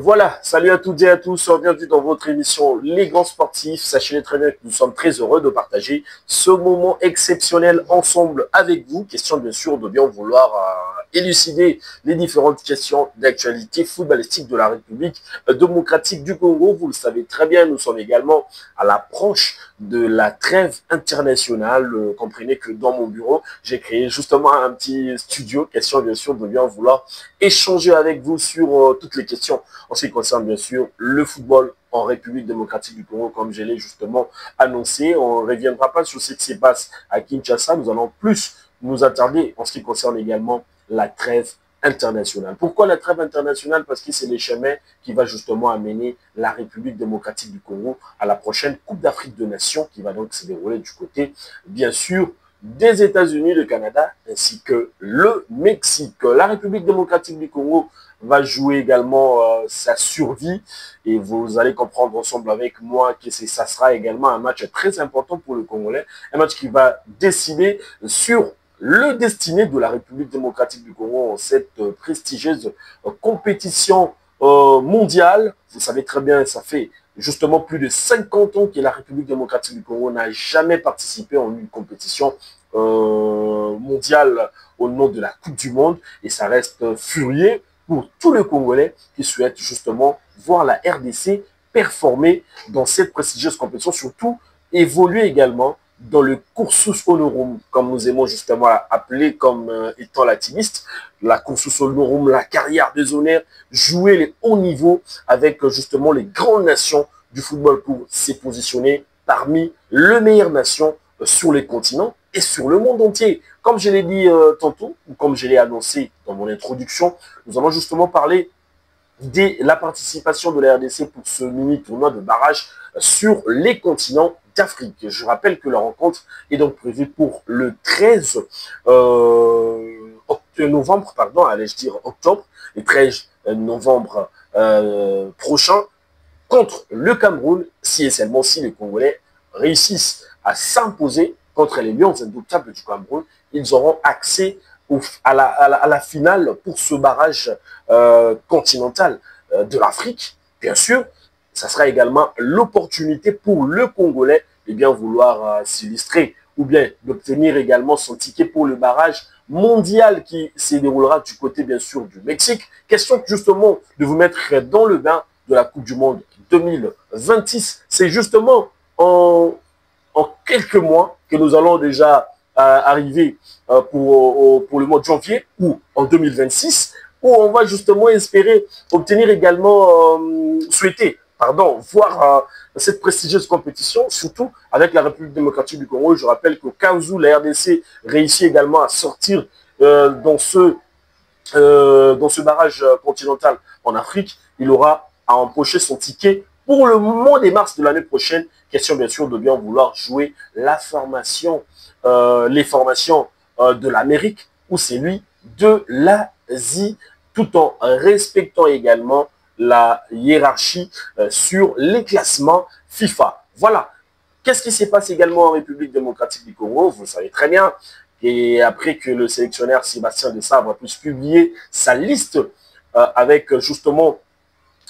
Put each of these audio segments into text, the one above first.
Voilà, salut à toutes et à tous, bienvenue dans votre émission Les Grands Sportifs. Sachez très bien que nous sommes très heureux de partager ce moment exceptionnel ensemble avec vous. Question bien sûr de bien vouloir élucider les différentes questions d'actualité footballistique de la République démocratique du Congo. Vous le savez très bien, nous sommes également à l'approche de la trêve internationale. Comprenez que dans mon bureau, j'ai créé justement un petit studio. Question bien sûr de bien vouloir échanger avec vous sur toutes les questions en ce qui concerne bien sûr le football en République démocratique du Congo, comme je l'ai justement annoncé. On ne reviendra pas sur ce qui se passe à Kinshasa. Nous allons plus nous attarder en ce qui concerne également la trêve internationale. Pourquoi la trêve internationale? Parce que c'est le chemin qui va justement amener la République démocratique du Congo à la prochaine Coupe d'Afrique de Nations qui va donc se dérouler du côté, bien sûr, des États-Unis, le Canada, ainsi que le Mexique. La République démocratique du Congo va jouer également sa survie et vous allez comprendre ensemble avec moi que ça sera également un match très important pour le Congolais, un match qui va décider sur le destiné de la République démocratique du Congo en cette prestigieuse compétition mondiale. Vous savez très bien, ça fait justement plus de 50 ans que la République démocratique du Congo n'a jamais participé en une compétition mondiale au nom de la Coupe du Monde et ça reste furieux pour tous les Congolais qui souhaitent justement voir la RDC performer dans cette prestigieuse compétition, surtout évoluer également dans le cursus honorum, comme nous aimons justement appeler comme étant latiniste, la cursus honorum, la carrière des honneurs, jouer les hauts niveaux avec justement les grandes nations du football pour se positionner parmi les meilleures nations sur les continents et sur le monde entier. Comme je l'ai dit tantôt, ou comme je l'ai annoncé dans mon introduction, nous allons justement parler de la participation de la RDC pour ce mini-tournoi de barrage sur les continents d'Afrique. Je rappelle que la rencontre est donc prévue pour le 13 novembre, pardon, allais-je dire octobre, le 13 novembre prochain, contre le Cameroun, si et seulement si les Congolais réussissent à s'imposer contre les Lions indomptables du Cameroun, ils auront accès à la finale pour ce barrage continental de l'Afrique. Bien sûr, ça sera également l'opportunité pour le Congolais de bien vouloir s'illustrer ou bien d'obtenir également son ticket pour le barrage mondial qui se déroulera du côté, bien sûr, du Mexique. Question justement de vous mettre dans le bain de la Coupe du Monde 2026. C'est justement en quelques mois que nous allons déjà arriver pour le mois de janvier ou en 2026, où on va justement espérer obtenir également, voir cette prestigieuse compétition, surtout avec la République démocratique du Congo. Je rappelle qu'au cas où la RDC réussit également à sortir dans ce barrage continental en Afrique, il aura à empocher son ticket pour le mois de mars de l'année prochaine. Question bien sûr de bien vouloir jouer les formations de l'Amérique ou celui de l'Asie, tout en respectant également la hiérarchie sur les classements FIFA. Voilà. Qu'est-ce qui se passe également en République démocratique du Congo? Vous le savez très bien. Et après que le sélectionneur Sébastien Desabre a pu publier sa liste avec justement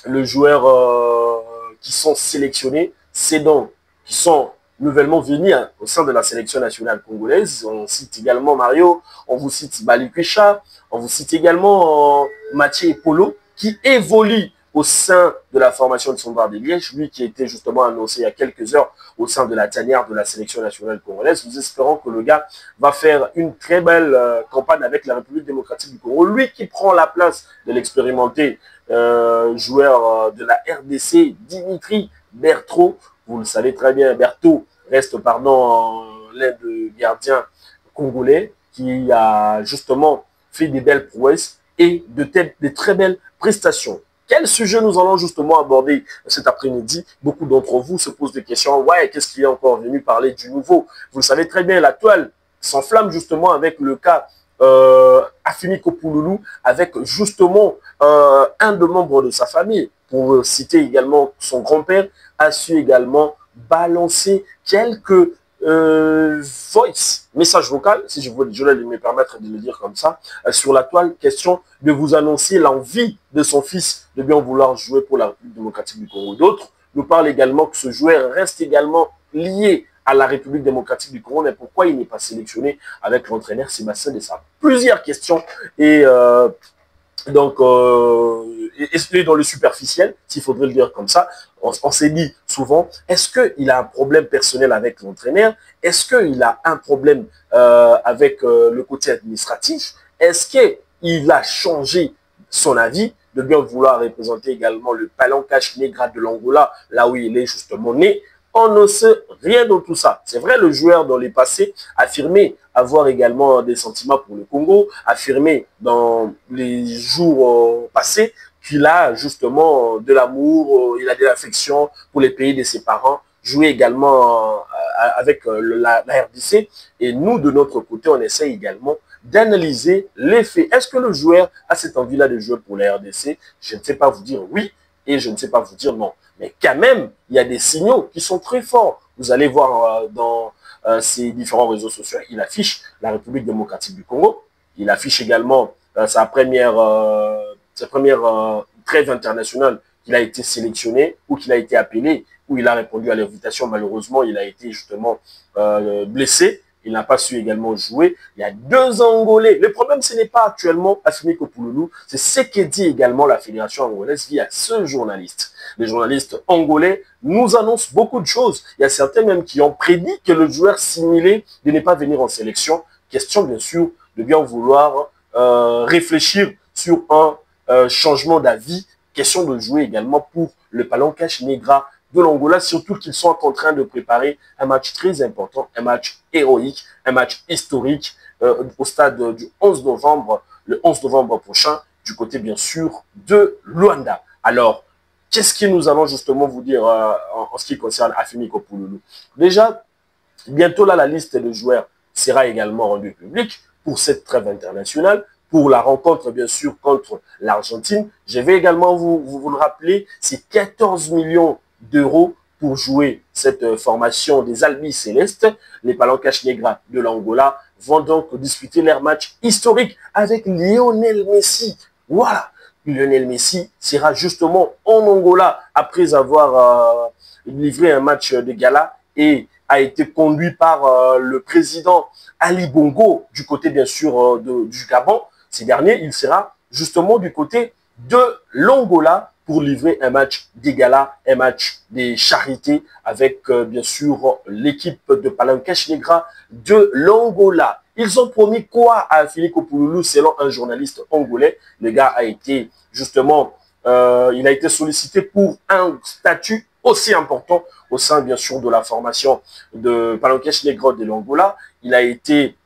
les joueurs qui sont sélectionnés, c'est donc qui sont nouvellement venus au sein de la sélection nationale congolaise. On cite également Mario, on vous cite Balikwisha, on vous cite également Mathieu Polo, qui évolue au sein de la formation de Sondra de Liège, lui qui a été justement annoncé il y a quelques heures au sein de la tanière de la sélection nationale congolaise. Nous espérons que le gars va faire une très belle campagne avec la République démocratique du Congo. Lui qui prend la place de l'expérimenté joueur de la RDC, Dimitri Berthaud. Vous le savez très bien, Berthaud reste, pardon, l'aide gardien congolais qui a justement fait des belles prouesses et de très belles prestations. Quel sujet nous allons justement aborder cet après-midi? Beaucoup d'entre vous se posent des questions. Ouais, qu'est-ce qui est encore venu parler du nouveau? Vous le savez très bien, la toile s'enflamme justement avec le cas Afini Kopouloulou, avec justement un des membres de sa famille. Pour citer également son grand-père, a su également balancer quelques voice, message vocal, si je voulais me permettre de le dire comme ça, sur la toile, question de vous annoncer l'envie de son fils de bien vouloir jouer pour la République démocratique du Congo. D'autres nous parlent également que ce joueur reste également lié à la République démocratique du Congo, mais pourquoi il n'est pas sélectionné avec l'entraîneur Sébastien Desabre? Plusieurs questions et donc, et dans le superficiel, s'il faudrait le dire comme ça, on s'est dit souvent, est-ce qu'il a un problème personnel avec l'entraîneur? Est-ce qu'il a un problème avec le côté administratif? Est-ce qu'il a changé son avis de bien vouloir représenter également le Palancache Negra de l'Angola, là où il est justement né? On ne sait rien de tout ça. C'est vrai, le joueur dans les passés affirmé avoir également des sentiments pour le Congo, affirmé dans les jours passés qu'il a justement de l'amour, il a de l'affection pour les pays de ses parents, joué également avec la RDC. Et nous, de notre côté, on essaie également d'analyser les faits. Est-ce que le joueur a cette envie-là de jouer pour la RDC? Je ne sais pas vous dire oui et je ne sais pas vous dire non. Mais quand même, il y a des signaux qui sont très forts. Vous allez voir dans ces différents réseaux sociaux, il affiche la République démocratique du Congo. Il affiche également sa première trêve internationale qu'il a été sélectionné ou qu'il a été appelé, où il a répondu à l'invitation. Malheureusement, il a été justement blessé. Il n'a pas su également jouer. Il y a 2 Angolais. Le problème, ce n'est pas actuellement Afimi Kopouloulou, c'est ce que dit également la fédération angolaise via ce journaliste. Les journalistes angolais nous annoncent beaucoup de choses. Il y a certains même qui ont prédit que le joueur similé de ne pas venir en sélection. Question, bien sûr, de bien vouloir réfléchir sur un changement d'avis. Question de jouer également pour le Palancache Negra de l'Angola, surtout qu'ils sont en train de préparer un match très important, un match héroïque, un match historique au stade du 11 novembre, le 11 novembre prochain, du côté bien sûr de Luanda. Alors, qu'est-ce que nous allons justement vous dire en ce qui concerne Afimi Kopouloulou? Déjà, bientôt là, la liste de joueurs sera également rendue publique pour cette trêve internationale, pour la rencontre bien sûr contre l'Argentine. Je vais également vous le rappeler, c'est 14 millions d'euros pour jouer cette formation des Albis Célestes. Les Palancache Negra de l'Angola vont donc disputer leur match historique avec Lionel Messi. Voilà, Lionel Messi sera justement en Angola après avoir livré un match de gala et a été conduit par le président Ali Bongo du côté bien sûr du Gabon. Ces derniers, il sera justement du côté de l'Angola pour livrer un match des galas, un match des charités avec bien sûr l'équipe de Palancache Negra de l'Angola. Ils ont promis quoi à Afimi Kopouloulou selon un journaliste angolais? Le gars a été justement, il a été sollicité pour un statut aussi important au sein bien sûr de la formation de Palancache Negra de l'Angola. Il a été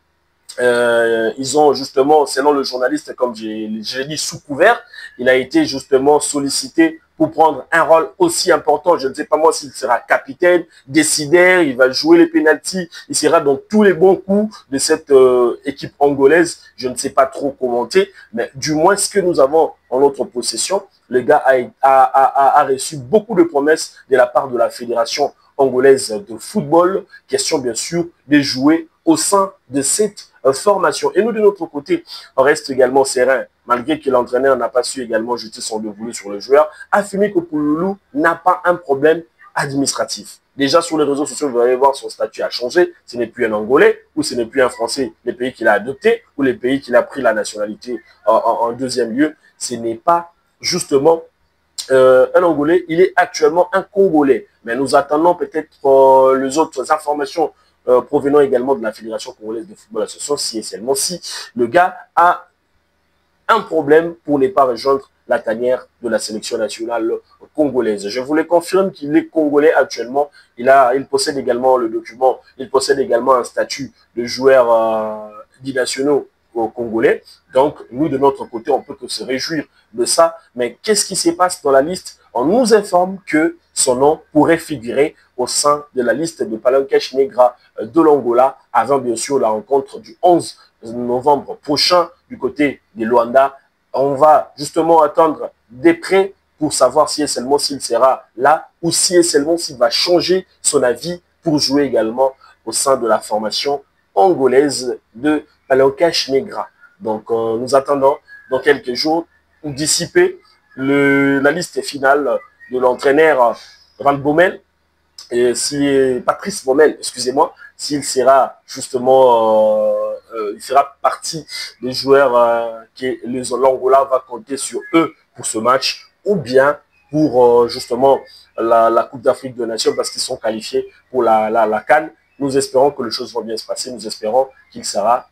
ils ont justement, selon le journaliste, comme j'ai dit, sous couvert, il a été justement sollicité pour prendre un rôle aussi important. Je ne sais pas moi s'il sera capitaine, décideur, il va jouer les pénaltys, il sera dans tous les bons coups de cette équipe angolaise. Je ne sais pas trop commenter, mais du moins ce que nous avons en notre possession, le gars a reçu beaucoup de promesses de la part de la fédération angolaise de football. Question bien sûr de jouer au sein de cette formation. Et nous, de notre côté, on reste également serein, malgré que l'entraîneur n'a pas su également jeter son dévolu sur le joueur. Afimi Kopouloulou n'a pas un problème administratif. Déjà, sur les réseaux sociaux, vous allez voir, son statut a changé. Ce n'est plus un Angolais ou ce n'est plus un Français, les pays qu'il a adoptés ou les pays qu'il a pris la nationalité en deuxième lieu. Ce n'est pas justement un Angolais, il est actuellement un Congolais. Mais nous attendons peut-être les autres informations provenant également de la Fédération congolaise de football association, si et seulement si le gars a un problème pour ne pas rejoindre la tanière de la sélection nationale congolaise. Je vous le confirme qu'il est congolais actuellement. Il possède également le document, il possède également un statut de joueur binationaux congolais. Donc, nous, de notre côté, on peut que se réjouir de ça. Mais qu'est-ce qui se passe dans la liste? On nous informe que son nom pourrait figurer au sein de la liste de Palancache Negra de l'Angola avant, bien sûr, la rencontre du 11 novembre prochain du côté de Luanda. On va justement attendre des prêts pour savoir si et seulement s'il sera là ou si et seulement s'il va changer son avis pour jouer également au sein de la formation angolaise de Palancash Negra. Donc, nous attendons dans quelques jours d'ici peu la liste finale de l'entraîneur Van Bommel, et si Patrice Bommel, excusez-moi, s'il sera justement, il fera partie des joueurs que l'Angola va compter sur eux pour ce match, ou bien pour justement la Coupe d'Afrique de Nations parce qu'ils sont qualifiés pour la CAN. Nous espérons que les choses vont bien se passer. Nous espérons qu'il sera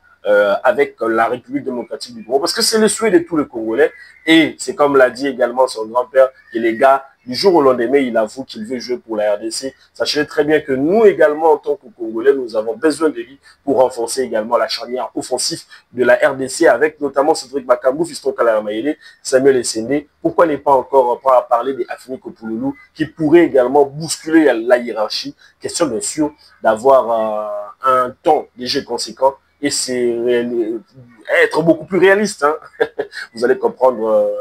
avec la République démocratique du Congo parce que c'est le souhait de tous les Congolais. Et c'est comme l'a dit également son grand-père, que les gars, du jour au lendemain, il avoue qu'il veut jouer pour la RDC. Sachez très bien que nous également, en tant que Congolais, nous avons besoin de lui pour renforcer également la charnière offensive de la RDC avec notamment Cédric Bakambu, Fiston Kalamaele, Samuel Essende. Pourquoi ne pas encore parler des Afini Kopouloulou qui pourrait également bousculer la hiérarchie. Question bien sûr d'avoir un temps de jeu conséquent et c'est être beaucoup plus réaliste. Hein. Vous allez comprendre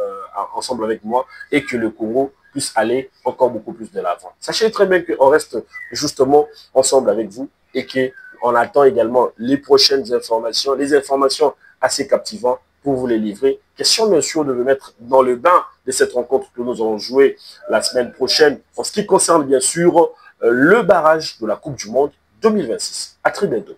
ensemble avec moi et que le Congo puisse aller encore beaucoup plus de l'avant. Sachez très bien qu'on reste justement ensemble avec vous et qu'on attend également les prochaines informations, les informations assez captivantes pour vous les livrer. Question bien sûr de me mettre dans le bain de cette rencontre que nous allons jouer la semaine prochaine en ce qui concerne bien sûr le barrage de la Coupe du Monde 2026. À très bientôt.